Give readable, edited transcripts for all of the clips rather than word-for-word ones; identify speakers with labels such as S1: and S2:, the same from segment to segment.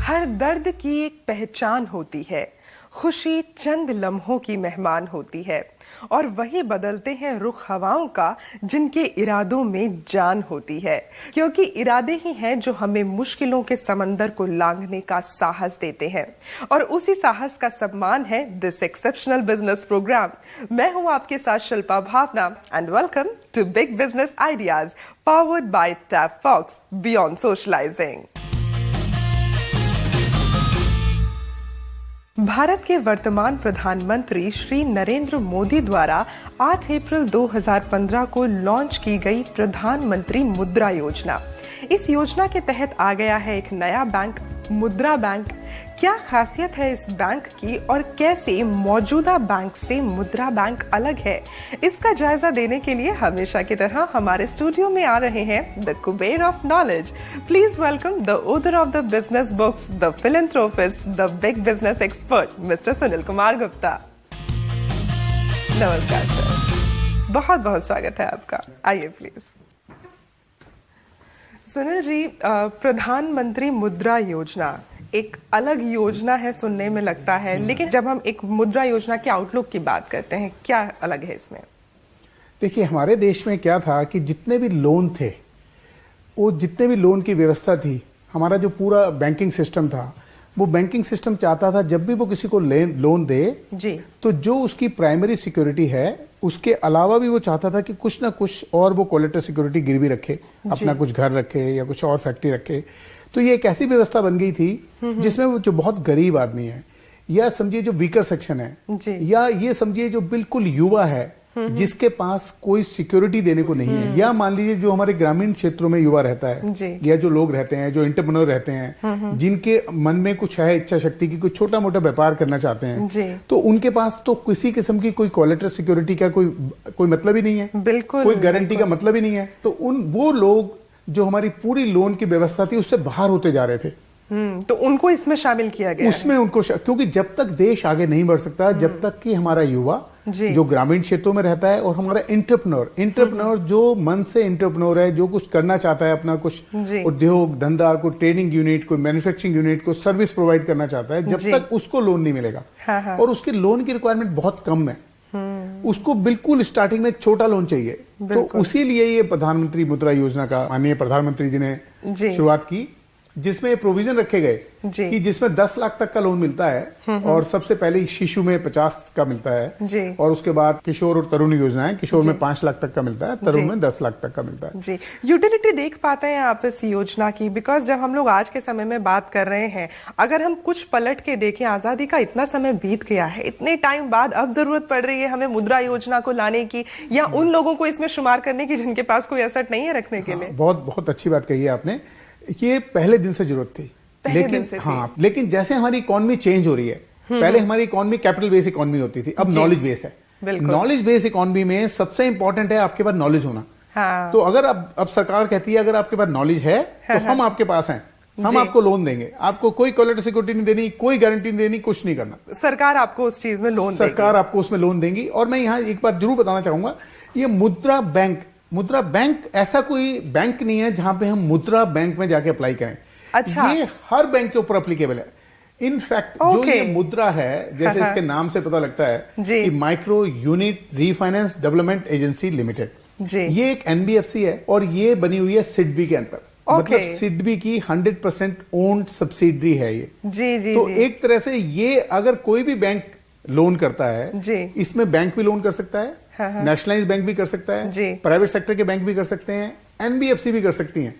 S1: हर दर्द की एक पहचान होती है, खुशी चंद लम्हों की मेहमान होती है और वही बदलते हैं रुख हवाओं का जिनके इरादों में जान होती है, क्योंकि इरादे ही हैं जो हमें मुश्किलों के समंदर को लांघने का साहस देते हैं और उसी साहस का सम्मान है दिस एक्सेप्शनल बिजनेस प्रोग्राम। मैं हूं आपके साथ Shilpa Bhavna and welcome to big business ideas powered by Tab Fox beyond socialising. Bharat के वर्तमान प्रधानमंत्री श्री नरेंद्र मोदी द्वारा 8 अप्रैल 2015 को लॉन्च की गई प्रधानमंत्री मुद्रा योजना। इस योजना के तहत आ गया है एक नया बैंक, मुद्रा बैंक। क्या खासियत है इस बैंक की और कैसे मौजूदा बैंक से मुद्रा बैंक अलग है, इसका जायजा देने के लिए हमेशा की तरह हमारे स्टूडियो में आ रहे हैं the Kuber of knowledge. Please welcome the author of the business books, the philanthropist, the big business expert mister Sunil Kumar Gupta. नमस्कार सर, बहुत बहुत स्वागत है आपका। आइए प्लीज। सुनील जी, प्रधानमंत्री मुद्रा योजना एक अलग योजना है सुनने में लगता है, लेकिन जब हम एक मुद्रा योजना के आउटलुक की बात करते हैं, क्या अलग है इसमें?
S2: देखिए, हमारे देश में क्या था कि जितने भी लोन थे, वो जितने भी लोन की व्यवस्था थी, हमारा जो पूरा बैंकिंग सिस्टम था, वो बैंकिंग सिस्टम चाहता था जब भी वो किसी को लोन दे
S1: जी,
S2: तो जो उसकी प्राइमरी सिक्योरिटी है उसके अलावा भी वो चाहता था कि कुछ ना कुछ और वो कोलेटरल सिक्योरिटी गिरवी रखे, अपना कुछ घर रखे या कुछ और फैक्ट्री रखे। तो ये एक ऐसी व्यवस्था बन गई थी जिसमें वो जो बहुत गरीब आदमी है, या समझिए जो वीकर सेक्शन है, या ये समझिए जो बिल्कुल युवा है जिसके पास कोई सिक्योरिटी देने को नहीं है, या मान लीजिए जो हमारे ग्रामीण क्षेत्रों में युवा रहता है, या जो लोग रहते हैं, जो एंटरप्रेन्योर रहते हैं, जिनके मन में कुछ है इच्छा शक्ति की, कुछ छोटा मोटा व्यापार करना चाहते हैं, तो उनके पास तो किसी किस्म की कोई कोलेटरल सिक्योरिटी का कोई मतलब ही नहीं है,
S1: बिल्कुल
S2: कोई गारंटी का मतलब ही नहीं है। तो वो लोग जो हमारी पूरी लोन की व्यवस्था थी उससे बाहर होते जा रहे थे।
S1: तो उनको इसमें शामिल किया गया
S2: उसमें उनको क्योंकि जब तक देश आगे नहीं बढ़ सकता, जब तक कि हमारा युवा जो ग्रामीण क्षेत्रों में रहता है और हमारा एंटरप्रेन्योर जो मन से एंटरप्रेन्योर है, जो कुछ करना चाहता है, अपना कुछ उद्योग धंधा, कोई ट्रेनिंग यूनिट, कोई मैन्युफैक्चरिंग यूनिट, कोई सर्विस प्रोवाइड करना चाहता है, जब तक उसको लोन नहीं मिलेगा और उसके लोन की रिक्वायरमेंट बहुत कम है, उसको बिल्कुल स्टार्टिंग में एक छोटा लोन चाहिए। तो उसी लिए ये प्रधानमंत्री मुद्रा योजना का माननीय प्रधानमंत्री जी ने शुरुआत की, जिसमें ये प्रोविजन रखे गए कि जिसमें 10 लाख तक का लोन मिलता है और सबसे पहले शिशु में 50 का मिलता है और उसके बाद किशोर और तरुण योजना है, किशोर में 5 लाख तक का मिलता है, तरुण में 10 लाख तक का मिलता है।
S1: जी, यूटिलिटी देख पाते हैं आप इस योजना की? बिकॉज जब हम लोग आज के समय में बात कर रहे हैं, अगर हम कुछ पलट के देखें, आजादी का इतना समय बीत गया है, इतने टाइम बाद अब जरूरत पड़ रही है हमें मुद्रा योजना को लाने की या उन लोगों को इसमें शुमार करने की जिनके पास कोई एसेट नहीं है रखने के लिए?
S2: बहुत अच्छी बात कही है आपने। ये पहले दिन से जरूरत थी, लेकिन जैसे हमारी इकोनॉमी चेंज हो रही है, पहले हमारी इकोनॉमी कैपिटल बेस इकोनॉमी होती थी, अब नॉलेज बेस है। नॉलेज बेस इकोनॉमी में सबसे इंपॉर्टेंट है आपके पास नॉलेज होना। तो अगर अब सरकार कहती है अगर आपके पास नॉलेज है तो हम आपके पास हैं, हम आपको लोन देंगे, आपको कोई कोलेटरल सिक्योरिटी नहीं देनी, कोई गारंटी नहीं देनी, कुछ नहीं करना,
S1: सरकार आपको उस चीज में लोन देगी।
S2: सरकार आपको उसमें लोन देंगी। और मैं यहाँ एक बात जरूर बताना चाहूंगा, ये मुद्रा बैंक ऐसा कोई बैंक नहीं है जहां पे हम मुद्रा बैंक में जाके अप्लाई करें।
S1: अच्छा,
S2: ये हर बैंक के ऊपर एप्लीकेबल है। इनफैक्ट जो ये मुद्रा है, जैसे इसके नाम से पता लगता है कि micro unit refinance development agency limited, ये एक एनबीएफसी है और ये बनी हुई है सिडबी के अंदर। मतलब सिडबी की 100% ओन्ड सब्सिडरी है ये। तो एक तरह से ये अगर कोई भी बैंक लोन करता है, इसमें बैंक भी लोन कर सकता है, नेशनलाइज बैंक भी कर सकता है, प्राइवेट सेक्टर के बैंक भी कर सकते हैं, एनबीएफसी भी कर सकती हैं,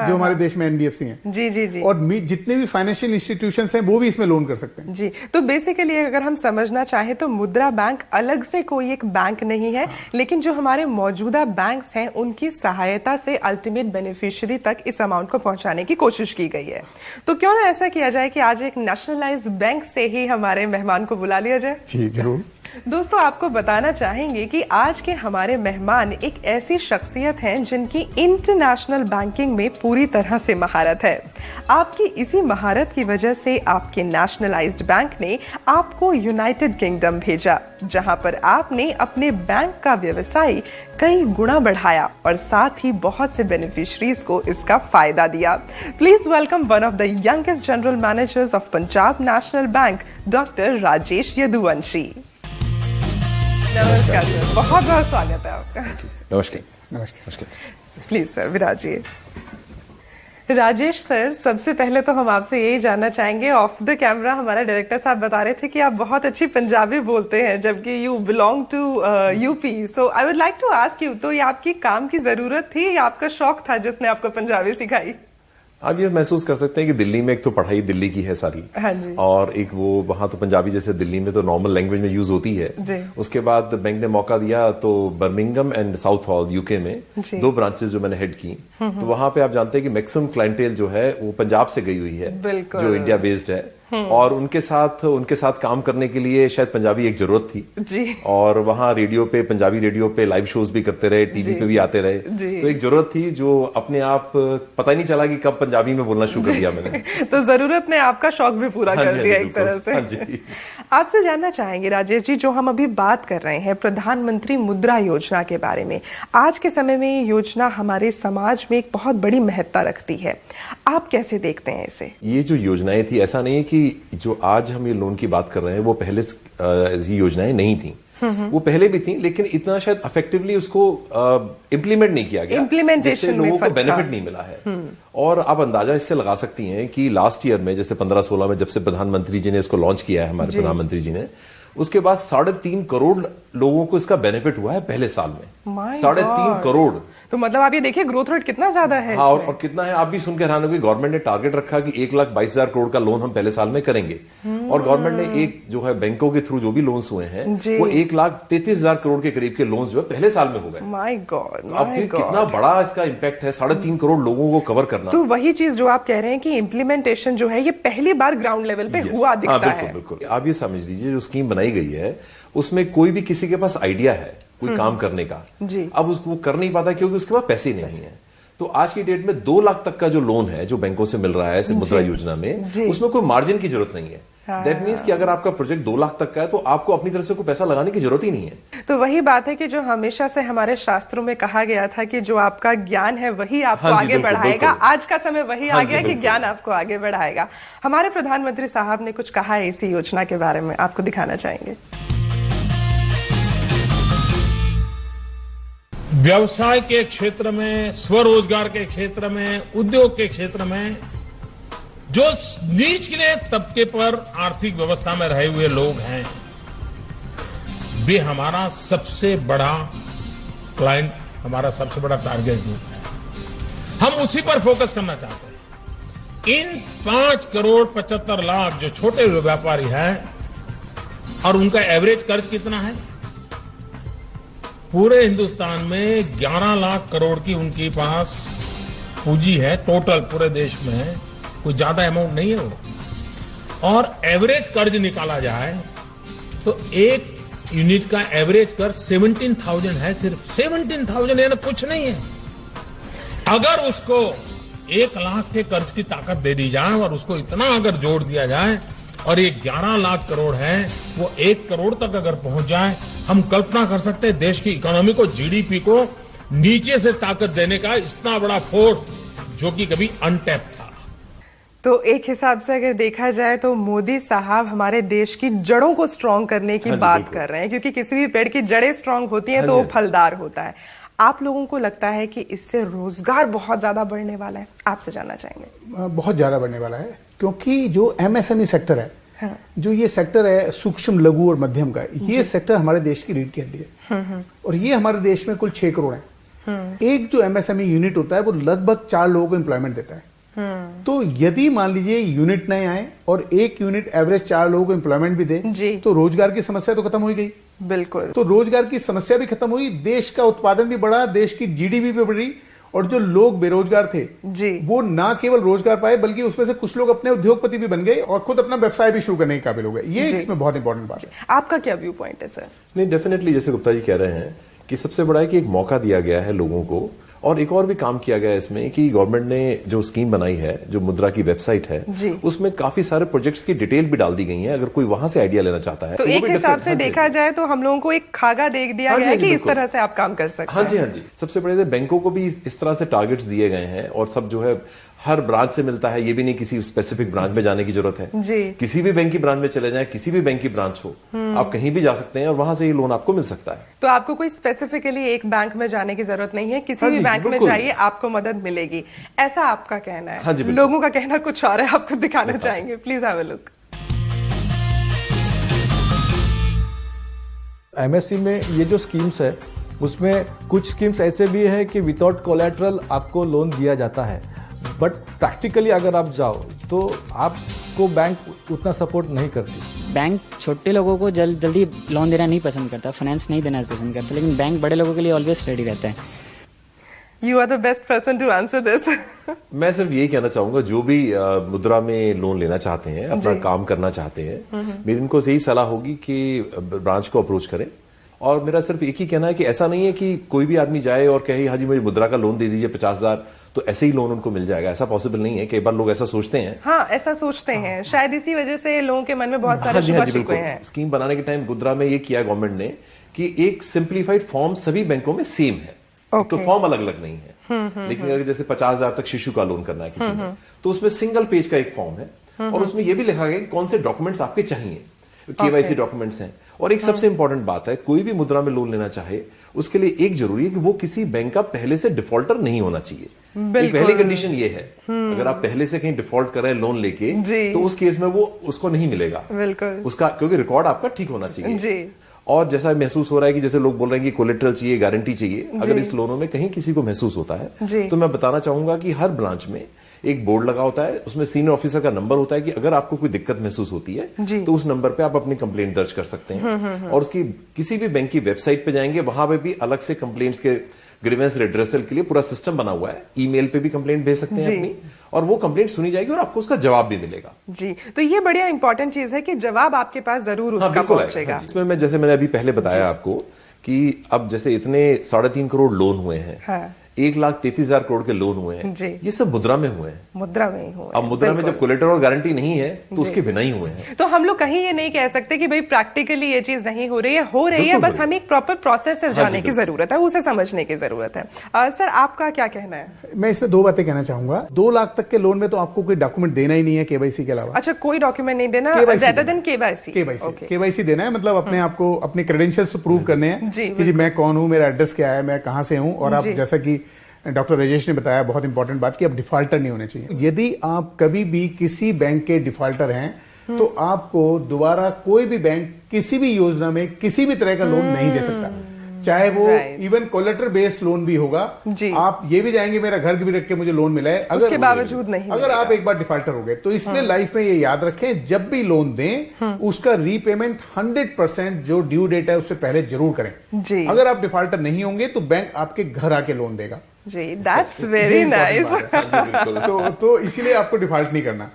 S2: जो हमारे देश में एनबीएफसी हैं। और जितने भी फाइनेंशियल इंस्टीट्यूशंस हैं वो भी इसमें लोन कर सकते हैं।
S1: जी, तो बेसिकली अगर हम समझना चाहें तो मुद्रा बैंक अलग से कोई एक बैंक नहीं है, लेकिन जो हमारे मौजूदा बैंक्स हैं उनकी सहायता से अल्टीमेट बेनिफिशियरी तक इस अमाउंट को पहुंचाने की कोशिश की गई है। तो क्यों ना ऐसा किया जाए कि आज एक नेशनलाइज्ड बैंक से ही हमारे मेहमान को बुला लिया जाए?
S2: जी जरूर।
S1: दोस्तों, आपको बताना चाहेंगे कि आज के हमारे मेहमान एक ऐसी शख्सियत हैं जिनकी इंटरनेशनल बैंकिंग में पूरी तरह से महारत है। आपकी इसी महारत की वजह से आपके नेशनलाइज्ड बैंक ने आपको यूनाइटेड किंगडम भेजा, जहां पर आपने अपने बैंक का व्यवसाय कई गुना बढ़ाया और साथ ही बहुत से बेनिफिशरीज को इसका फायदा दिया। Please welcome one of the youngest general managers of Punjab National Bank, doctor Rajesh Yaduvanshi. नमस्कार सर, बहुत बहुत स्वागत है आपका।
S3: नमस्कार।
S2: नमस्कार।
S1: प्लीज सर विराजिए। राजेश सर, सबसे पहले तो हम आपसे यही जानना चाहेंगे, ऑफ द कैमरा हमारा डायरेक्टर साहब बता रहे थे कि आप बहुत अच्छी पंजाबी बोलते हैं जबकि you belong to UP, so I would like to ask you, तो ये आपकी काम की जरूरत थी या आपका शौक था जिसने आपको पंजाबी सिखाई?
S3: आप ये महसूस कर सकते हैं कि दिल्ली में एक तो पढ़ाई दिल्ली की है सारी,
S1: हाँ जी,
S3: और एक वो वहां तो पंजाबी जैसे दिल्ली में तो नॉर्मल लैंग्वेज में यूज होती है
S1: जी।
S3: उसके बाद बैंक ने मौका दिया तो Birmingham and south hall UK में
S1: जी।
S3: 2 ब्रांचेस जो मैंने हेड की, तो वहां पे आप जानते हैं कि मैक्सिमम क्लाइंटेल जो है वो पंजाब से गई हुई है,
S1: बिल्कुल।
S3: जो इंडिया बेस्ड है, और उनके साथ काम करने के लिए शायद पंजाबी एक जरूरत थी
S1: जी।
S3: और वहां रेडियो पे, पंजाबी रेडियो पे लाइव शोज भी करते रहे, टीवी पे भी आते रहे, तो एक जरूरत थी जो अपने आप पता ही नहीं चला कि कब पंजाबी में बोलना शुरू कर दिया मैंने।
S1: तो जरूरत ने आपका शौक भी पूरा
S3: हाँ
S1: कर
S3: जी,
S1: दिया
S3: हाँ जी,
S1: एक तरह से।
S3: हाँ जी।
S1: आपसे जानना चाहेंगे राजेश जी, जो हम अभी बात कर रहे हैं प्रधानमंत्री मुद्रा योजना के बारे में, आज के समय में ये योजना हमारे समाज में एक बहुत बड़ी महत्ता रखती है, आप कैसे देखते हैं इसे?
S3: ये जो योजनाएं थी, ऐसा नहीं है कि जो आज हम ये लोन की बात कर रहे हैं वो पहले ऐसी योजनाएं नहीं थी, वो पहले भी थी, लेकिन इतना शायद इफेक्टिवली उसको इम्प्लीमेंट नहीं किया गया, जिससे लोगों को बेनिफिट नहीं मिला है। और आप अंदाजा इससे लगा सकती हैं कि लास्ट ईयर में, जैसे 15-16 में जब से प्रधानमंत्री जी ने इसको लॉन्च किया है, हमारे प्रधानमंत्री जी ने, उसके बाद 3.5 करोड़ लोगों को इसका बेनिफिट हुआ है पहले साल में। 3.5 करोड़।
S1: तो मतलब आप ये देखिए ग्रोथ रेट कितना ज्यादा है।
S3: हाँ, और कितना है आप भी सुन के हैरान होंगे, गवर्नमेंट ने टारगेट रखा कि 1,22,000 करोड़ का लोन हम पहले साल में करेंगे, और गवर्नमेंट ने एक जो है बैंकों के थ्रू जो भी लोन्स हुए हैं वो 1,33,000 करोड़ के करीब के लोन्स जो है पहले साल में हो गए।
S1: माय गॉड,
S3: अब कितना बड़ा इसका इम्पैक्ट है, 3.5 करोड़ लोगों को कवर करना।
S1: तो वही चीज जो आप कह रहे हैं कि इम्प्लीमेंटेशन जो है ये पहली बार ग्राउंड लेवल पे हुआ दिखता है।
S3: बिल्कुल। आप ये समझ लीजिए, जो स्कीम बनाई गई है उसमें कोई भी किसी के पास आइडिया है कोई काम करने का, अब उसको कर नहीं पाता क्योंकि उसके पास पैसे नहीं है। तो आज की डेट में 2 लाख तक का जो लोन है जो बैंकों से मिल रहा है मुद्रा योजना में, उसमें कोई मार्जिन की जरूरत नहीं है। दैट मीन्स कि अगर आपका प्रोजेक्ट 2 लाख तक का है तो आपको अपनी तरफ से कोई पैसा लगाने की जरूरत ही नहीं है।
S1: तो वही बात है कि जो हमेशा से हमारे शास्त्रों में कहा गया था कि जो आपका ज्ञान है वही आपको आगे बढ़ाएगा, आज का समय वही आ गया कि ज्ञान आपको आगे बढ़ाएगा। हमारे प्रधानमंत्री साहब ने कुछ कहा है इसी योजना के बारे में, आपको दिखाना चाहेंगे।
S4: व्यवसाय के क्षेत्र में, स्वरोजगार के क्षेत्र में, उद्योग के क्षेत्र में जो निचले तबके पर आर्थिक व्यवस्था में रहे हुए लोग हैं, वे हमारा सबसे बड़ा क्लाइंट, हमारा सबसे बड़ा टारगेट ग्रुप है। हम उसी पर फोकस करना चाहते हैं। इन 5 करोड़ 75 लाख जो छोटे व्यापारी हैं, और उनका एवरेज कर्ज कितना है? पूरे हिंदुस्तान में 11 लाख करोड़ की उनके पास पूंजी है टोटल पूरे देश में, कोई ज्यादा अमाउंट नहीं है वो। और एवरेज कर्ज निकाला जाए तो एक यूनिट का एवरेज कर्ज 17,000 है, सिर्फ 17,000, यानी कुछ नहीं है। अगर उसको 1 लाख के कर्ज की ताकत दे दी जाए और उसको इतना अगर जोड़ दिया जाए और ये 11 लाख करोड़ है वो 1 करोड़ तक अगर पहुंच जाए, हम कल्पना कर सकते हैं देश की इकोनॉमी को, जीडीपी को नीचे से ताकत देने का इतना बड़ा फोर्स जो कि कभी अनटैप था।
S1: तो एक हिसाब से अगर देखा जाए तो मोदी साहब हमारे देश की जड़ों को स्ट्रांग करने की बात कर रहे हैं, क्योंकि किसी भी पेड़ की जड़ें स्ट्रांग होती हैं तो वो फलदार होता है। आप लोगों को लगता है कि इससे रोजगार बहुत ज्यादा बढ़ने वाला है? आपसे जानना चाहेंगे।
S2: बहुत ज्यादा बढ़ने वाला है, क्योंकि जो एमएसएमई सेक्टर है, जो ये सेक्टर है सूक्ष्म लघु और मध्यम का, ये सेक्टर हमारे देश की रीढ़ की हड्डी है, और ये हमारे देश में कुल 6 करोड़ है। एक जो एमएसएमई यूनिट होता है वो लगभग 4 लोगों को एम्प्लॉयमेंट देता है। तो यदि मान लीजिए यूनिट नए आए और एक यूनिट एवरेज 4 लोगों को एम्प्लॉयमेंट भी दे, तो रोजगार की समस्या तो खत्म हो गई।
S1: बिल्कुल।
S2: तो रोजगार की समस्या भी खत्म हुई, देश का उत्पादन भी बढ़ा, देश की जीडीपी भी बढ़ी, और जो लोग बेरोजगार थे
S1: जी,
S2: वो ना केवल रोजगार पाए बल्कि उसमें से कुछ लोग अपने उद्योगपति भी बन गए और खुद अपना व्यवसाय भी शुरू करने के काबिल हो गए। ये इसमें बहुत इंपॉर्टेंट बात है।
S1: आपका क्या व्यू पॉइंट है सर?
S3: नहीं, डेफिनेटली जैसे गुप्ता जी कह रहे हैं कि सबसे बड़ा है कि एक मौका दिया गया है लोगों को, और एक और भी काम किया गया है इसमें कि गवर्नमेंट ने जो स्कीम बनाई है, जो मुद्रा की वेबसाइट है, उसमें काफी सारे प्रोजेक्ट्स की डिटेल भी डाल दी गई है। अगर कोई वहां से आइडिया लेना चाहता है
S1: तो एक हिसाब से देखा जाए तो हम लोगों को एक खागा दे दिया गया है कि इस तरह से आप काम कर सकते हैं।
S3: हाँ जी। सबसे बड़े बैंकों को भी इस तरह से टारगेट्स दिए गए हैं, और सब जो है हर ब्रांच से मिलता है, ये भी नहीं किसी स्पेसिफिक ब्रांच में जाने की जरूरत है
S1: जी।
S3: किसी भी बैंक की ब्रांच में चले जाएं, किसी भी बैंक की ब्रांच हो, आप कहीं भी जा सकते हैं और वहां से ये लोन आपको मिल सकता है।
S1: तो आपको कोई स्पेसिफिकली एक बैंक में जाने की जरूरत नहीं है, किसी भी बैंक में जाइए आपको मदद मिलेगी, ऐसा आपका कहना है।
S3: हाँ जी,
S1: लोगों का कहना कुछ और है, आपको दिखाना चाहेंगे, please have a look.
S5: MSc में ये जो स्कीम्स है उसमें कुछ स्कीम्स ऐसे भी है कि विदाउट कोलैटरल आपको लोन दिया जाता है, बट प्रैक्टिकली अगर आप जाओ तो आपको बैंक उतना सपोर्ट नहीं करती।
S6: बैंक छोटे लोगों को जल्दी लोन देना नहीं पसंद करता, फाइनेंस नहीं देना पसंद करता, लेकिन बैंक बड़े लोगों के लिए ऑलवेज रेडी रहता है।
S1: You are the best person to answer this.
S3: मैं सिर्फ यही कहना चाहूंगा, जो भी मुद्रा में लोन लेना चाहते हैं, अपना काम करना चाहते हैं, मेरी इनको यही सलाह होगी कि ब्रांच को अप्रोच करें। और मेरा सिर्फ एक ही कहना है कि ऐसा नहीं है कि कोई भी आदमी जाए और कहे हाँ जी मुझे मुद्रा का लोन दे दीजिए 50,000, तो ऐसे ही लोन उनको मिल जाएगा। ऐसा पॉसिबल नहीं है। कई बार लोग ऐसा सोचते हैं।
S1: हाँ, ऐसा सोचते हैं, शायद इसी वजह से लोगों के मन में बहुत सारे शुबा हैं।
S3: स्कीम बनाने के टाइम मुद्रा में ये किया गवर्नमेंट ने कि एक सिंप्लीफाइड फॉर्म सभी बैंकों में सेम है। तो फॉर्म अलग अलग नहीं है, लेकिन अगर जैसे 50,000 तक शिशु का लोन करना है किसी ने, तो उसमें सिंगल पेज का एक फॉर्म है और उसमें यह भी लिखा गया कौन से डॉक्यूमेंट्स आपके चाहिए, केवाईसी डॉक्यूमेंट्स हैं। और एक सबसे इंपॉर्टेंट बात है, कोई भी मुद्रा में लोन लेना चाहे उसके लिए एक जरूरी है कि वो किसी बैंक का पहले से डिफॉल्टर नहीं होना चाहिए। एक पहली कंडीशन ये है, अगर आप पहले से कहीं डिफॉल्ट कर रहे हैं लोन लेके, तो उस केस में वो उसको नहीं मिलेगा उसका, क्योंकि रिकॉर्ड आपका ठीक होना चाहिए। और जैसा महसूस हो रहा है कि जैसे लोग बोल रहे हैं कि कोलेटरल चाहिए, गारंटी चाहिए, अगर इस लोनों में कहीं किसी को महसूस होता है तो मैं बताना चाहूंगा कि हर ब्रांच में एक बोर्ड लगा होता है, उसमें सीनियर ऑफिसर का नंबर होता है कि अगर आपको कोई दिक्कत महसूस होती है तो उस नंबर पे आप अपनी कंप्लेंट दर्ज कर सकते हैं। और उसकी किसी भी बैंक की वेबसाइट पे जाएंगे, वहां पे भी अलग से कंप्लेंट्स के ग्रीवेंस रिड्रेसल के लिए पूरा सिस्टम बना हुआ है। ईमेल पे भी कंप्लेंट भेज सकते हैं अपनी, और वो कंप्लेंट सुनी जाएगी और आपको उसका जवाब भी मिलेगा।
S1: जी, तो ये बढ़िया इंपॉर्टेंट चीज है कि जवाब आपके पास जरूर उसका पहुंचेगा।
S3: इसमें मैं जैसे मैंने अभी पहले बताया आपको कि अब जैसे इतने 3.5 करोड़ लोन हुए हैं, 1,33,000 करोड़ के लोन हुए हैं, ये सब मुद्रा में हुए हैं।
S1: मुद्रा में ही हुए।
S3: अब मुद्रा में जब कोलेटरल और गारंटी नहीं है तो उसके बिना ही हुए हैं।
S1: तो हम लोग कहीं ये नहीं कह सकते कि भाई प्रैक्टिकली ये चीज नहीं हो रही है, बस हमें एक प्रॉपर प्रोसेस से जाने की जरूरत है, उसे समझने की जरूरत है। सर, आपका क्या कहना है?
S2: मैं इसमें 2 बातें कहना चाहूंगा। 2 लाख तक के लोन में तो आपको कोई डॉक्यूमेंट देना ही नहीं है केवाईसी के अलावा।
S1: अच्छा, कोई डॉक्यूमेंट नहीं देना, ज्यादा दिन
S2: केवाईसी देना है, मतलब अपने आपको अपने क्रेडेंशियल्स प्रूव करने हैं कि जी मैं कौन हूं, मेरा एड्रेस क्या है, मैं कहां से हूं। और आप जैसा कि डॉक्टर राजेश ने बताया, बहुत इंपॉर्टेंट बात कि अब डिफॉल्टर नहीं होने चाहिए। यदि आप कभी भी किसी बैंक के डिफॉल्टर हैं तो आपको दोबारा कोई भी बैंक किसी भी योजना में किसी भी तरह का लोन नहीं दे सकता, चाहे वो इवन कोलेटर बेस्ड लोन भी होगा। आप ये भी जाएंगे मेरा घर भी रख के मुझे लोन मिला है,
S1: उसके बावजूद नहीं,
S2: अगर आप एक बार डिफॉल्टर हो गए। तो इसलिए लाइफ में ये याद रखें, जब भी लोन दें उसका रीपेमेंट 100% जो ड्यू डेट है उससे पहले जरूर करें। अगर आप डिफॉल्टर नहीं होंगे तो बैंक आपके घर आके लोन देगा।
S1: जी, दैट्स वेरी नाइस।
S2: तो इसीलिए आपको डिफॉल्ट नहीं करना।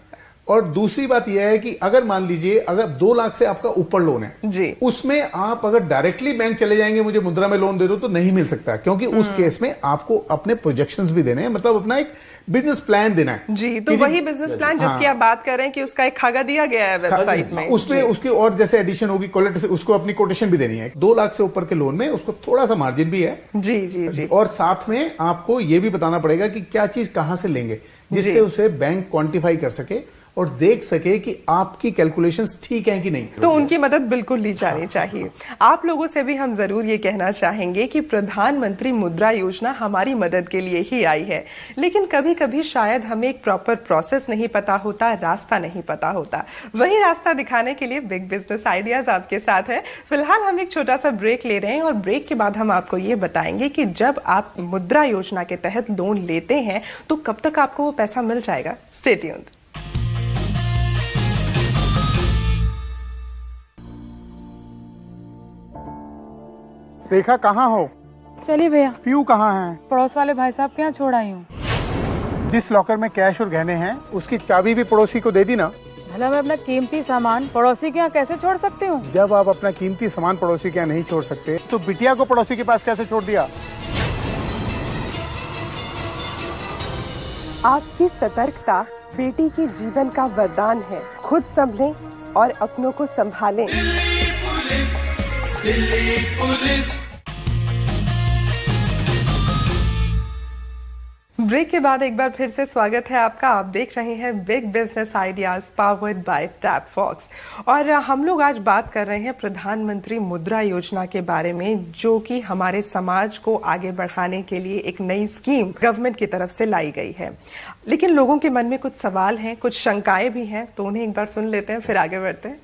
S2: और दूसरी बात यह है कि अगर मान लीजिए अगर 2 लाख से आपका ऊपर लोन है
S1: जी,
S2: उसमें आप अगर डायरेक्टली बैंक चले जाएंगे मुझे मुद्रा में लोन दे दो तो नहीं मिल सकता, क्योंकि उस केस में आपको अपने प्रोजेक्शंस भी देने हैं, मतलब अपना एक बिजनेस प्लान देना है।
S1: जी, तो वही बिजनेस प्लान जिसकी आप बात कर रहे हैं कि उसका एक खाका दिया गया है वेबसाइट में,
S2: उसमें उसकी और जैसे एडिशन होगी कोलेट से उसको अपनी कोटेशन भी देनी है। 2 लाख से ऊपर के लोन में उसको थोड़ा सा मार्जिन भी है।
S1: जी जी जी।
S2: और साथ में आपको ये भी बताना पड़ेगा कि क्या चीज कहां से लेंगे, जिससे उसे बैंक क्वांटिफाई कर सके और देख सके कि आपकी कैलकुलेशंस ठीक हैं कि नहीं।
S1: तो उनकी मदद बिल्कुल ली जानी चाहिए। आप लोगों से भी हम जरूर ये कहना चाहेंगे कि प्रधानमंत्री मुद्रा योजना हमारी मदद के लिए ही आई है, लेकिन कभी कभी शायद हमें एक प्रॉपर प्रोसेस नहीं पता होता, रास्ता नहीं पता होता। वही रास्ता दिखाने के लिए बिग बिजनेस आइडियाज आपके साथ है। फिलहाल हम एक छोटा सा ब्रेक ले रहे हैं और ब्रेक के बाद हम आपको ये बताएंगे कि जब आप मुद्रा योजना के तहत लोन लेते हैं तो कब तक आपको वो पैसा मिल जाएगा। Stay tuned.
S2: रेखा कहाँ हो?
S7: चलिए भैया,
S2: पीयू कहाँ है?
S7: पड़ोस वाले भाई साहब के यहाँ छोड़ आई हूँ।
S2: जिस लॉकर में कैश और गहने हैं उसकी चाबी भी पड़ोसी को दे दी ना।
S7: भला मैं अपना कीमती सामान पड़ोसी के यहाँ कैसे छोड़ सकती हूँ?
S2: जब आप अपना कीमती सामान पड़ोसी के यहाँ नहीं छोड़ सकते तो बिटिया को पड़ोसी के पास कैसे छोड़ दिया?
S1: आपकी सतर्कता बेटी के जीवन का वरदान है। खुद संभलें और अपनों को संभालें। ब्रेक के बाद एक बार फिर से स्वागत है आपका। आप देख रहे हैं big business ideas powered by Tap Fox और हम लोग आज बात कर रहे हैं प्रधानमंत्री मुद्रा योजना के बारे में, जो कि हमारे समाज को आगे बढ़ाने के लिए एक नई स्कीम गवर्नमेंट की तरफ से लाई गई है। लेकिन लोगों के मन में कुछ सवाल हैं, कुछ शंकाएं भी हैं, तो उन्हें एक बार सुन लेते हैं, फिर आगे बढ़ते हैं।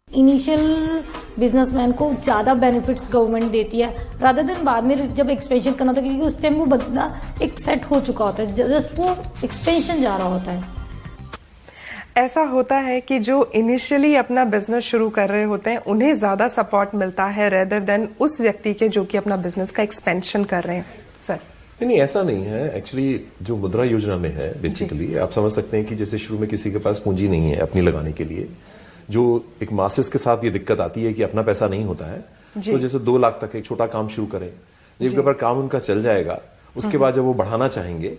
S8: इनिशियल बिजनेसमैन को ज़्यादा बेनिफिट्स गवर्नमेंट देती है रादर देन बाद में जब एक्सपेंशन करना होता है, क्योंकि उस टाइम वो बंदा एक सेट हो चुका होता है, जस्ट वो एक्सपेंशन जा रहा होता है।
S1: ऐसा होता है कि जो इनिशियली अपना बिजनेस शुरू कर रहे होते हैं उन्हें ज्यादा सपोर्ट मिलता है रेदर देन उस व्यक्ति के जो कि अपना बिजनेस का एक्सपेंशन कर रहे हैं। सर
S3: नहीं, ऐसा नहीं है। एक्चुअली जो मुद्रा योजना में है, बेसिकली आप समझ सकते हैं कि जैसे शुरू में किसी के पास पूंजी नहीं है अपनी लगाने के लिए, जो एक मासेस के साथ ये दिक्कत आती है कि अपना पैसा नहीं होता है, तो जैसे 2 लाख तक एक छोटा काम शुरू करें, जब एक बार काम उनका चल जाएगा उसके बाद जब वो बढ़ाना चाहेंगे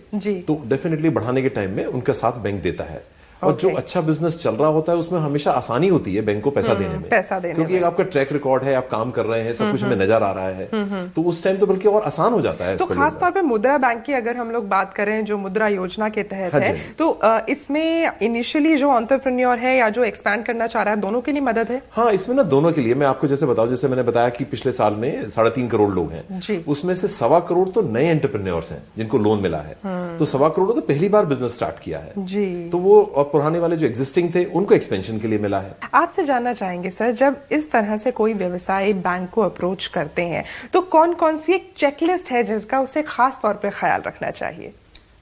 S3: तो डेफिनेटली बढ़ाने के टाइम में उनका साथ बैंक देता है। और जो अच्छा बिजनेस चल रहा होता है उसमें हमेशा आसानी होती है बैंक को पैसा देने में, क्योंकि एक आपका ट्रैक रिकॉर्ड है, आप काम कर रहे हैं, सब कुछ हमें नजर आ रहा है, तो उस टाइम तो बल्कि और आसान हो जाता है।
S1: तो खास तौर पे मुद्रा बैंक की अगर हम लोग बात करें जो मुद्रा योजना के तहत है, तो इसमें इनिशियली जो एंटरप्रेन्योर है या जो एक्सपैंड करना चाह रहा है, दोनों के लिए मदद है?
S3: हाँ, इसमें ना दोनों के लिए। मैं आपको जैसे बताऊं, जैसे मैंने बताया कि पिछले साल में 3.5 करोड़ लोग हैं, उसमें से 1.25 करोड़ तो नए एंटरप्रेन्योर्स हैं जिनको लोन मिला है। तो 1.25 करोड़ तो पहली बार बिजनेस स्टार्ट किया है, तो वो और पुराने वाले जो थे उनको एक्सपेंशन के लिए मिला है।
S1: आपसे जानना चाहेंगे सर, जब इस तरह से कोई व्यवसायी बैंक को अप्रोच करते हैं तो कौन कौन सी एक चेकलिस्ट है जिसका उसे खास तौर पे ख्याल रखना चाहिए?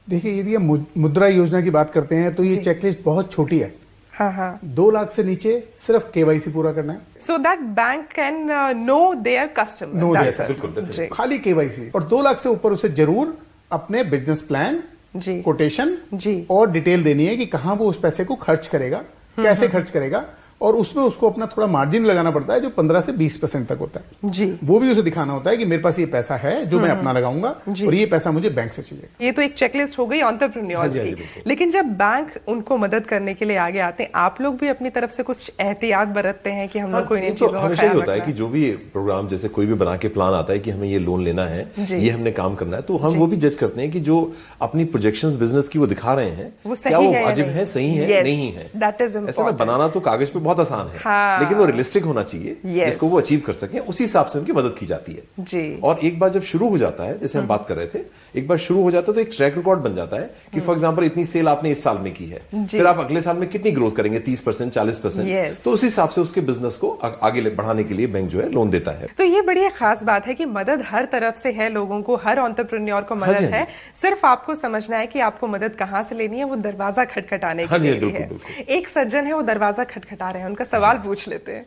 S2: देखिए, यदि हम मुद्रा योजना की बात करते हैं तो ये चेकलिस्ट बहुत छोटी है।
S1: हाँ।
S2: 2 लाख से नीचे सिर्फ केवाईसी पूरा करना है,
S1: so that bank can know their customer.
S2: खाली केवाईसी। और 2 लाख से ऊपर उसे जरूर अपने बिजनेस प्लान, कोटेशन और डिटेल देनी है कि कहां वो उस पैसे को खर्च करेगा, कैसे खर्च करेगा, और उसमें उसको अपना थोड़ा मार्जिन लगाना पड़ता है जो 15 से 20% तक होता है। वो भी उसे दिखाना होता है कि मेरे पास ये पैसा है जो मैं अपना लगाऊंगा और ये पैसा मुझे बैंक से चाहिए।
S1: ये तो एक चेकलिस्ट हो गई एंटरप्रेन्योर्स की। लेकिन जब बैंक उनको मदद करने के लिए आगे आते हैं, आप लोग भी अपनी तरफ से कुछ एहतियात बरतते हैं कि हम लोग को इन चीजों का
S3: हमेशा ही होता है कि जो भी प्रोग्राम, जैसे कोई भी बना के प्लान आता है कि हमें ये लोन लेना है, ये हमने काम करना है, तो हम वो भी जज करते हैं कि जो अपनी प्रोजेक्शंस बिजनेस की वो दिखा रहे हैं, क्या वो वाजिब है, सही है, नहीं है। ऐसा ना बनाना तो कागज पे बहुत आसान है, लेकिन वो रियलिस्टिक होना चाहिए, जिसको वो अचीव कर सके, उसी हिसाब से उनकी मदद की जाती है। और एक बार जब शुरू हो जाता है, जैसे हम बात कर रहे थे, एक बार शुरू हो जाता है तो एक ट्रैक रिकॉर्ड बन जाता है कि फॉर एग्जांपल इतनी सेल आपने इस साल में की है, फिर आप अगले साल में कितनी ग्रोथ करेंगे, 30%, 40%, तो उस हिसाब से उसके बिजनेस को आगे बढ़ाने के लिए बैंक जो है लोन देता है।
S1: तो ये बड़ी खास बात है कि मदद हर तरफ से है, लोगों को, हर एंटरप्रेन्योर को मदद है, सिर्फ आपको समझना है कि आपको मदद कहां से लेनी है, वो दरवाजा खटखटाने के लिए है। एक सज्जन है, वो दरवाजा खटखटा रहे हैं, उनका सवाल पूछ लेते हैं।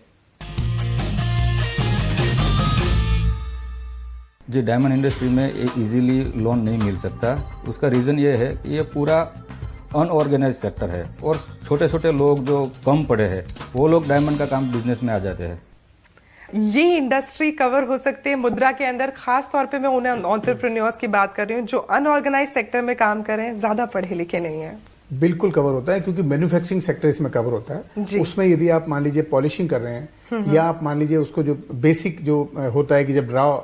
S9: जी, डायमंड इंडस्ट्री में इजीली लोन नहीं मिल सकता। उसका रीज़न ये है कि ये पूरा अनऑर्गेनाइज सेक्टर है और छोटे छोटे लोग जो कम पढ़े हैं वो लोग डायमंड का काम बिजनेस में आ जाते हैं।
S1: ये इंडस्ट्री कवर हो सकते हैं मुद्रा के अंदर। खास तौर पे मैं उन्हें एंटरप्रेन्योर्स की बात कर रही हूँ जो अनऑर्गेनाइज सेक्टर में काम कर रहे हैं, ज्यादा पढ़े लिखे नहीं है।
S2: बिल्कुल कवर होता है, क्योंकि मैन्युफैक्चरिंग सेक्टर इसमें कवर होता है। उसमें यदि आप मान लीजिए पॉलिशिंग कर रहे हैं, या आप मान लीजिए उसको जो बेसिक जो होता है कि जब रॉ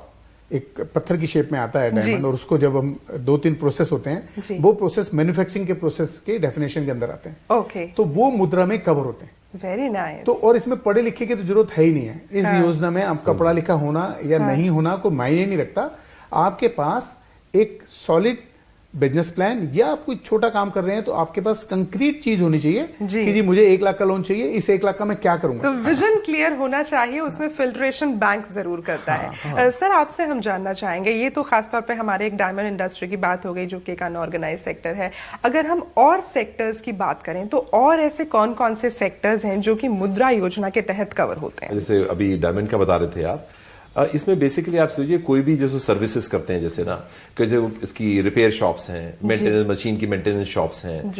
S2: एक पत्थर की शेप में आता है डायमंड, और उसको जब हम 2-3 प्रोसेस होते हैं, वो प्रोसेस मैन्युफैक्चरिंग के प्रोसेस के डेफिनेशन के अंदर आते हैं। तो वो मुद्रा में कवर होते हैं।
S1: Very nice.
S2: तो और इसमें पढ़े लिखे की तो जरूरत है ही नहीं है इस योजना में। आपका पढ़ा लिखा होना या नहीं होना कोई मायने नहीं रखता। आपके पास एक सॉलिड बिजनेस प्लान, या आप कोई छोटा काम कर रहे हैं तो आपके पास कंक्रीट चीज होनी चाहिए
S1: जी।
S2: कि जी मुझे 1 लाख का लोन चाहिए, इस 1 लाख का मैं क्या करूंगा।
S1: तो विजन क्लियर होना चाहिए, उसमें फिल्ट्रेशन बैंक जरूर करता है। सर, आपसे हम जानना चाहेंगे, ये तो खासतौर पे हमारे एक डायमंड इंडस्ट्री की बात हो गई जो कि एक अनऑर्गेनाइज सेक्टर है। अगर हम और सेक्टर्स की बात करें तो और ऐसे कौन कौन से सेक्टर्स हैं जो कि मुद्रा योजना के तहत कवर होते हैं?
S3: जैसे अभी डायमंड का बता रहे थे आप, इसमें बेसिकली आप सोचिए कोई भी जो सर्विसेज करते हैं, जैसे ना कि जो इसकी रिपेयर शॉप्स हैं, मेंटेनेंस मशीन की मेंटेनेंस शॉप्स हैं,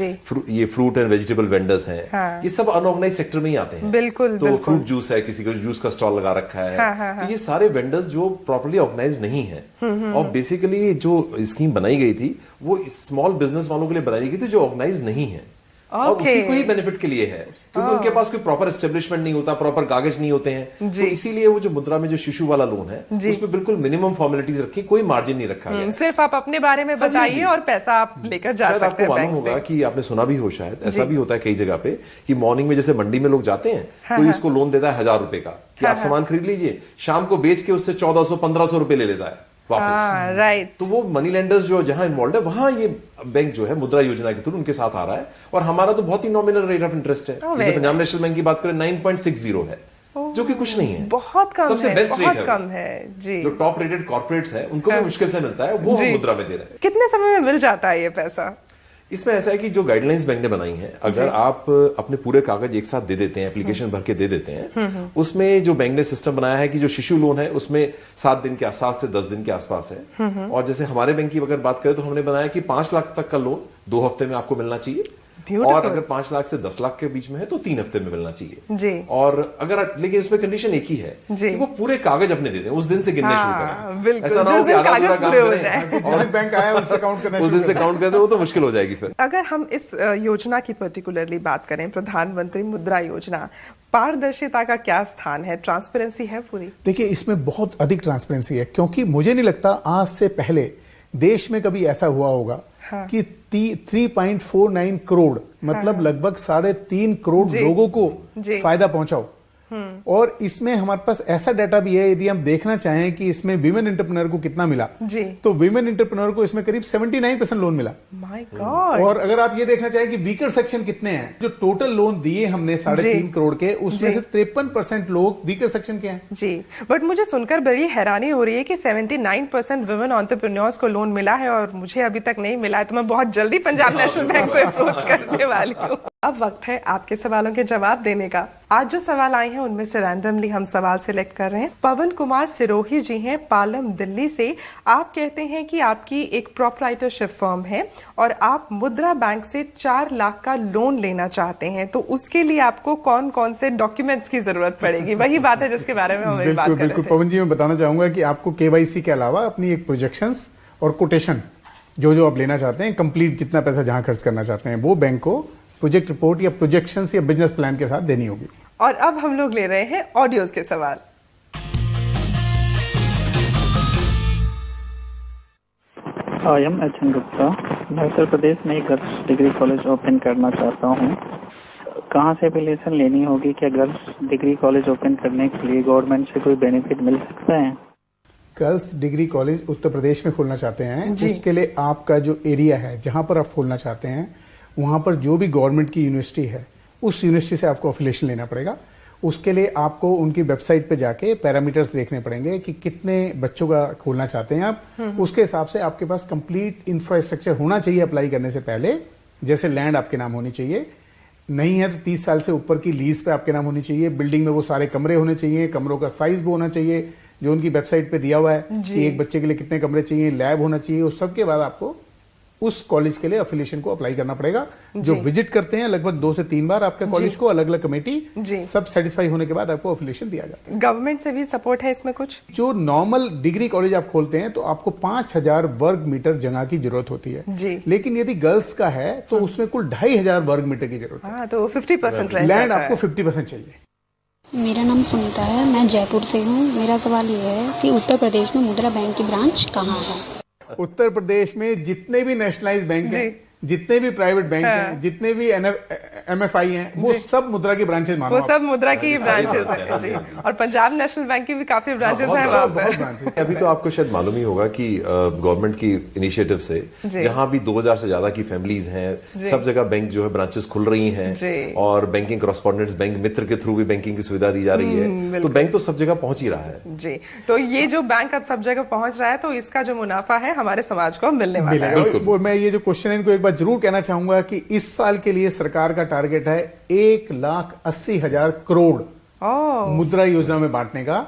S3: ये फ्रूट एंड वेजिटेबल वेंडर्स हैं,
S1: हाँ।
S3: ये सब अनऑर्गेनाइज सेक्टर में ही आते हैं।
S1: बिल्कुल,
S3: तो
S1: बिल्कुल।
S3: फ्रूट जूस है, किसी को जूस का स्टॉल लगा रखा है,
S1: हाँ।
S3: तो ये सारे वेंडर्स जो प्रॉपर्ली ऑर्गेनाइज नहीं है, और बेसिकली जो स्कीम बनाई गई थी वो स्मॉल बिजनेस वालों के लिए बनाई गई थी जो ऑर्गेनाइज नहीं है, और उसी को ही बेनिफिट के लिए है, क्योंकि उनके पास कोई प्रॉपर एस्टेब्लिशमेंट नहीं होता, प्रॉपर कागज नहीं होते हैं। तो इसीलिए वो जो मुद्रा में जो शिशु वाला लोन है उसमें बिल्कुल मिनिमम फॉर्मेलिटीज रखी, कोई मार्जिन नहीं रखा गया।
S1: सिर्फ आप अपने बारे में बताइए और पैसा आप लेकर जा सकते हैं।
S3: आपको मालूम होगा कि आपने सुना भी हो शायद, ऐसा भी होता है कई जगह पे कि मॉर्निंग में जैसे मंडी में लोग जाते हैं, कोई उसको लोन देता है 1000 रुपए का कि आप सामान खरीद लीजिए, शाम को बेच के उससे 1400-1500 रुपए ले लेता है वापस।
S1: राइट।
S3: तो वो मनी लेंडर्स जो जहां इन्वॉल्व है, वहां ये बैंक जो है मुद्रा योजना के थ्रू उनके साथ आ रहा है, और हमारा तो बहुत ही नॉमिनल रेट ऑफ इंटरेस्ट है। जैसे पंजाब नेशनल बैंक की बात करें 9.60 है, जो कि कुछ नहीं है,
S1: बहुत कम
S3: सबसे
S1: है,
S3: बेस्ट रेट
S1: कम है जी।
S3: जो टॉप रेटेड कॉर्पोरेट्स हैं उनको भी मुश्किल से मिलता है, वो हम मुद्रा में दे रहे हैं।
S1: कितने समय में मिल जाता है ये पैसा?
S3: इसमें ऐसा है कि जो गाइडलाइंस बैंक ने बनाई है, अगर आप अपने पूरे कागज एक साथ दे देते हैं, एप्लीकेशन भर के दे देते हैं, उसमें जो बैंक ने सिस्टम बनाया है कि जो शिशु लोन है उसमें 7 दिन के आसपास से 10 दिन के आसपास है, और जैसे हमारे बैंक की अगर बात करें तो हमने बनाया कि 5 लाख तक का लोन 2 हफ्ते में आपको मिलना चाहिए, और अगर 5 लाख से 10 लाख के बीच में है तो 3 हफ्ते में मिलना चाहिए
S1: जी।
S3: और अगर लेकिन इसमें कंडीशन एक ही है कि वो पूरे कागज अपने दे दें, उस दिन से गिनने शुरू करें। ऐसा ना हो कि आधा पूरा काम करें
S2: और बैंक आया उससे काउंट करना,
S3: उस दिन से काउंट करते, वो तो मुश्किल हो जाएगी फिर।
S1: अगर हम इस योजना की पर्टिकुलरली बात करें, प्रधानमंत्री मुद्रा योजना, पारदर्शिता का क्या स्थान है? ट्रांसपेरेंसी है पूरी?
S2: देखिए, इसमें बहुत अधिक ट्रांसपेरेंसी है, क्योंकि मुझे नहीं लगता आज से पहले देश में कभी ऐसा हुआ होगा कि 3.49 करोड़ मतलब लगभग 3.5 करोड़ लोगों को फायदा पहुंचाओ। और इसमें हमारे पास ऐसा डाटा भी है, यदि हम देखना चाहें कि इसमें विमेन एंटरप्रेन्योर को कितना मिला, तो विमेन एंटरप्रेन्योर को इसमें करीब 79% लोन मिला।
S1: My God.
S2: और अगर आप ये देखना चाहें कि वीकर सेक्शन कितने हैं, जो टोटल लोन दिए हमने 3.5 करोड़ के, उसमें से 53% लोग वीकर सेक्शन के हैं
S1: जी। बट मुझे सुनकर बड़ी हैरानी हो रही है कि 79% विमेन एंटरप्रेन्योर्स को लोन मिला है और मुझे अभी तक नहीं मिला है, तो मैं बहुत जल्दी पंजाब नेशनल बैंक को अप्रोच करने वाली हूँ। अब वक्त है आपके सवालों के जवाब देने का। आज जो सवाल आए हैं उनमें से रैंडमली हम सवाल सिलेक्ट कर रहे हैं। पवन कुमार सिरोही जी हैं पालम दिल्ली से। आप कहते हैं कि आपकी एक प्रोप्राइटरशिप फर्म है और आप मुद्रा बैंक से 4 लाख का लोन लेना चाहते हैं, तो उसके लिए आपको कौन कौन से डॉक्यूमेंट्स की जरूरत पड़ेगी? वही बात है जिसके बारे में हम बात कर रहे थे।
S2: बिल्कुल पवन जी, मैं बताना चाहूंगा कि आपको केवाईसी के अलावा अपनी एक प्रोजेक्शंस और कोटेशन जो आप लेना चाहते हैं, कंप्लीट जितना पैसा जहां खर्च करना चाहते हैं, वो बैंक को प्रोजेक्ट रिपोर्ट या प्रोजेक्शंस या बिजनेस प्लान के साथ देनी होगी।
S1: और अब हम लोग ले रहे हैं ऑडियोज के सवाल।
S10: I am H N. गुप्ता। मैं उत्तर प्रदेश में एक गर्ल्स डिग्री कॉलेज ओपन करना चाहता हूँ। कहाँ से एप्लीकेशन लेनी होगी? क्या गर्ल्स डिग्री कॉलेज ओपन करने के लिए गवर्नमेंट से कोई बेनिफिट मिल सकता है?
S2: Girls degree college Uttar Pradesh में खोलना चाहते हैं, उसके लिए आपका जो एरिया है जहां पर आप खोलना चाहते हैं, वहां पर जो भी गवर्नमेंट की यूनिवर्सिटी है उस यूनिवर्सिटी से आपको अफिलिएशन लेना पड़ेगा। उसके लिए आपको उनकी वेबसाइट पे जाके पैरामीटर्स देखने पड़ेंगे कि कितने बच्चों का खोलना चाहते हैं आप। उसके हिसाब से आपके पास कंप्लीट इंफ्रास्ट्रक्चर होना चाहिए अप्लाई करने से पहले। जैसे लैंड आपके नाम होनी चाहिए, नहीं है तो 30 साल से ऊपर की लीज पे आपके नाम होनी चाहिए। बिल्डिंग में वो सारे कमरे होने चाहिए, कमरों का साइज वो होना चाहिए जो उनकी वेबसाइट पे दिया हुआ है कि एक बच्चे के लिए कितने कमरे चाहिए, लैब होना चाहिए। उस सब के बाद आपको उस कॉलेज के लिए अफिलिएशन को अप्लाई करना पड़ेगा। जो विजिट करते हैं लगभग 2 से 3 बार आपके कॉलेज को, अलग अलग कमेटी, सब सेटिस्फाई होने के बाद आपको अफिलिएशन दिया जाता है।
S1: गवर्नमेंट से भी सपोर्ट है इसमें कुछ? जो
S2: नॉर्मल डिग्री कॉलेज आप खोलते हैं तो आपको 5000 वर्ग मीटर जगह की जरूरत होती है, लेकिन यदि गर्ल्स का है तो उसमें कुल 2500 वर्ग मीटर की जरूरत है।
S1: तो 50%
S2: लैंड आपको 50% चाहिए।
S11: मेरा नाम सुनीता है, मैं जयपुर से हूँ। मेरा सवाल ये है कि उत्तर प्रदेश में मुद्रा बैंक की ब्रांच कहाँ है?
S2: उत्तर प्रदेश में जितने भी नेशनलाइज बैंक हैं, जितने भी प्राइवेट बैंक हैं, जितने भी MFI हैं, वो सब मुद्रा की ब्रांचेस मानो।
S1: वो सब मुद्रा की ब्रांचेस हैं जी। और पंजाब नेशनल बैंक की भी काफी ब्रांचेस हैं वहाँ पर।
S3: अभी तो आपको शायद मालूम ही होगा कि गवर्नमेंट की इनिशिएटिव से जहां भी 2000 से ज्यादा की फैमिलीज हैं, सब जगह बैंक जो है ब्रांचेस खुल रही हैं और बैंकिंग कॉरेस्पोंडेंट्स बैंक मित्र के थ्रू भी बैंकिंग की सुविधा दी जा रही है। तो बैंक तो सब जगह पहुंच ही रहा है
S1: जी। तो ये जो बैंक अब सब जगह पहुंच रहा है, तो इसका जो मुनाफा है हमारे समाज को मिलने वाला है।
S2: मैं ये जो क्वेश्चन है इनको एक बार जरूर कहना चाहूंगा कि इस साल के लिए सरकार का टारगेट है 1,80,000 करोड़ मुद्रा योजना में बांटने का।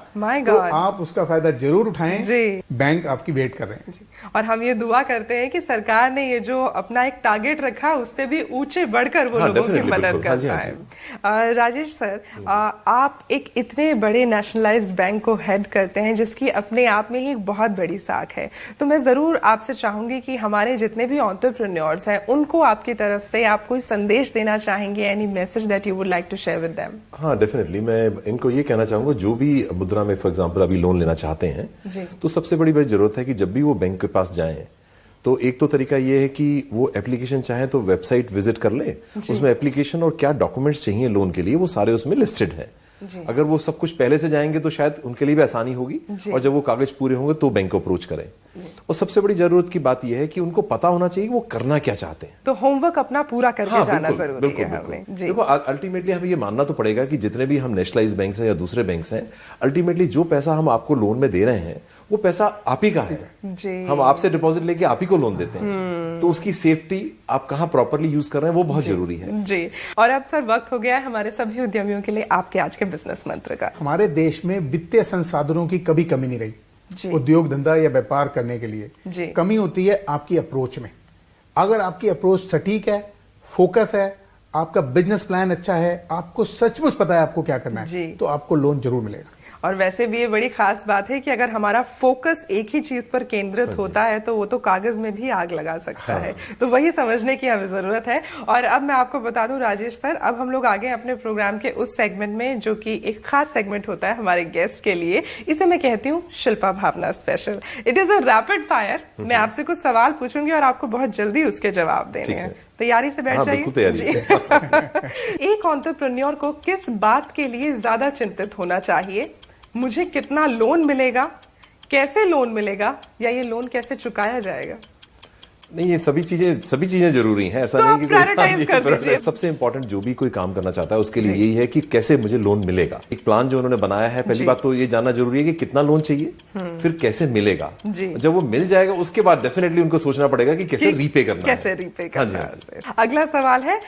S2: तो आप उसका फायदा जरूर उठाएं जी। बैंक आपकी वेट कर रहे हैं
S1: और हम ये दुआ करते हैं कि सरकार ने ये जो अपना एक टारगेट रखा उससे भी ऊंचे बढ़कर वो लोगों की मदद कर पाए। राजेश सर, आप एक इतने बड़े नेशनलाइज्ड बैंक को हेड करते हैं जिसकी अपने आप में ही एक बहुत बड़ी साख है, तो मैं जरूर आपसे चाहूंगी कि हमारे जितने भी एंटरप्रेन्योर्स हैं उनको आपकी तरफ से आप कोई संदेश देना चाहेंगे, any message that you would like to share with them?
S3: हाँ, डेफिनेटली मैं इनको ये कहना चाहूंगा, जो भी मुद्रा में फॉर एग्जांपल अभी लोन लेना चाहते हैं तो सबसे बड़ी जरूरत है कि जब भी वो बैंक के पास जाएं तो एक तो तरीका ये है कि वो एप्लीकेशन चाहे तो वेबसाइट विजिट कर ले, उसमें एप्लीकेशन और क्या डॉक्यूमेंट्स चाहिए लोन के लिए वो सारे उसमें लिस्टेड है। अगर वो सब कुछ पहले से जाएंगे तो शायद उनके लिए भी आसानी होगी और जब वो कागज पूरे होंगे तो बैंक को अप्रोच करें। और सबसे बड़ी जरूरत की बात यह है कि उनको पता होना चाहिए वो करना क्या चाहते हैं,
S1: तो होमवर्क अपना पूरा करके जाना जरूरी है हमें।
S3: देखो अल्टीमेटली हमें ये मानना तो पड़ेगा कि जितने भी हम नेशनलाइज बैंक हैं या दूसरे बैंक हैं, अल्टीमेटली जो पैसा हम आपको लोन में दे रहे हैं वो पैसा आप ही का है। हम आपसे डिपॉजिट लेके आप ही को लोन देते हैं, तो उसकी सेफ्टी आप कहाँ प्रॉपरली यूज कर रहे हैं वो बहुत जरूरी है
S1: जी। और अब सर वक्त हो गया है हमारे सभी उद्यमियों के लिए आपके आज के बिजनेस मंत्र का।
S2: हमारे देश में वित्तीय संसाधनों की कभी कमी नहीं रही उद्योग धंधा या व्यापार करने के लिए। कमी होती है आपकी अप्रोच में। अगर आपकी अप्रोच सटीक है, फोकस है, आपका बिजनेस प्लान अच्छा है, आपको सचमुच पता है आपको क्या करना है, तो आपको लोन जरूर मिलेगा।
S1: और वैसे भी ये बड़ी खास बात है कि अगर हमारा फोकस एक ही चीज पर केंद्रित होता है तो वो तो कागज में भी आग लगा सकता है। तो वही समझने की हमें जरूरत है। और अब मैं आपको बता दूं राजेश सर, अब हम लोग आगे अपने प्रोग्राम के उस सेगमेंट में जो कि एक खास सेगमेंट होता है हमारे गेस्ट के लिए, इसे मैं कहती हूँ Shilpa Bhavna special. It is a rapid fire. मैं आपसे कुछ सवाल पूछूंगी और आपको बहुत जल्दी उसके जवाब देने हैं। तैयारी से बैठ जाइए। एक एंटरप्रेन्योर को किस बात के लिए ज्यादा चिंतित होना चाहिए? मुझे कितना लोन मिलेगा, कैसे लोन मिलेगा, या ये लोन कैसे चुकाया जाएगा?
S3: नहीं, ये सभी चीजें जरूरी हैं। ऐसा
S1: तो
S3: नहीं कि
S1: प्रायोरिटाइज कर दीजिए।
S3: सबसे इंपॉर्टेंट जो भी कोई काम करना चाहता है उसके लिए यही है कि कैसे मुझे लोन मिलेगा। एक प्लान जो उन्होंने बनाया है, पहली बात तो ये जानना जरूरी है कि कितना लोन चाहिए, फिर कैसे मिलेगा। जब वो मिल जाएगा उसके बाद डेफिनेटली उनको सोचना पड़ेगा कि कैसे रीपे करना है।
S1: कैसे रीपे करना है। अगला सवाल है,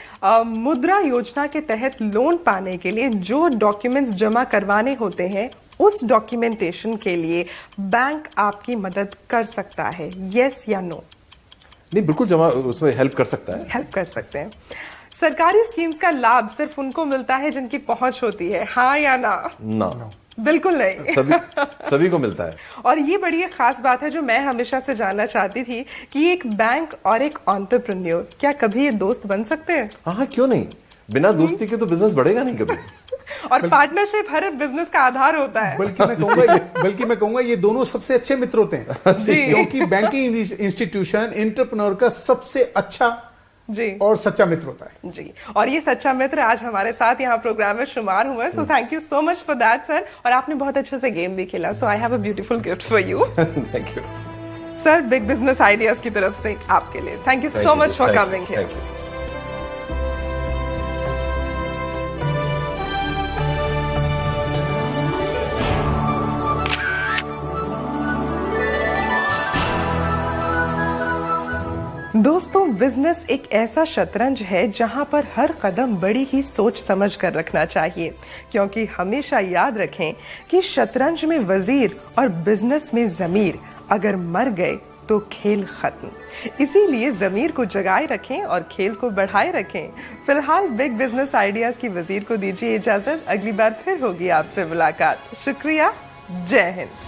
S1: मुद्रा योजना के तहत लोन पाने के लिए जो डॉक्यूमेंट्स जमा करवाने होते हैं उस डॉक्यूमेंटेशन के लिए बैंक आपकी मदद कर सकता है, यस या नो?
S3: नहीं, बिल्कुल जमा उसमें हेल्प कर सकता है।
S1: हेल्प कर सकते हैं। सरकारी स्कीम्स का लाभ सिर्फ उनको मिलता है जिनकी पहुंच होती है, हाँ या ना?
S3: ना,
S1: बिल्कुल नहीं।
S3: सभी को मिलता है।
S1: और ये बड़ी एक खास बात है जो मैं हमेशा से जानना चाहती थी कि एक बैंक और एक एंटरप्रेन्योर क्या कभी ये दोस्त बन सकते हैं?
S3: हाँ, क्यों नहीं। बिना दोस्ती के तो बिजनेस बढ़ेगा नहीं कभी।
S1: और पार्टनरशिप हर एक बिजनेस का आधार होता है।
S2: बल्कि मैं कहूंगा ये दोनों सबसे अच्छे मित्र होते हैं, क्योंकि बैंकिंग इंस्टीट्यूशन एंटरप्रेन्योर का सबसे अच्छा जी और सच्चा मित्र होता है
S1: जी। और ये सच्चा मित्र आज हमारे साथ यहाँ प्रोग्राम में शुमार हुआ है। So thank you so much for that sir. और आपने बहुत अच्छे से गेम भी खेला, so I have a beautiful gift for you.
S3: Thank you
S1: sir. Big business ideas की तरफ से आपके लिए thank you so much for coming here. दोस्तों, बिजनेस एक ऐसा शतरंज है जहां पर हर कदम बड़ी ही सोच समझ कर रखना चाहिए, क्योंकि हमेशा याद रखें कि शतरंज में वजीर और बिजनेस में जमीर अगर मर गए तो खेल खत्म। इसीलिए जमीर को जगाए रखें और खेल को बढ़ाए रखें। फिलहाल बिग बिजनेस आइडियाज की वजीर को दीजिए इजाजत। अगली बार फिर होगी आपसे मुलाकात। शुक्रिया। जय हिंद।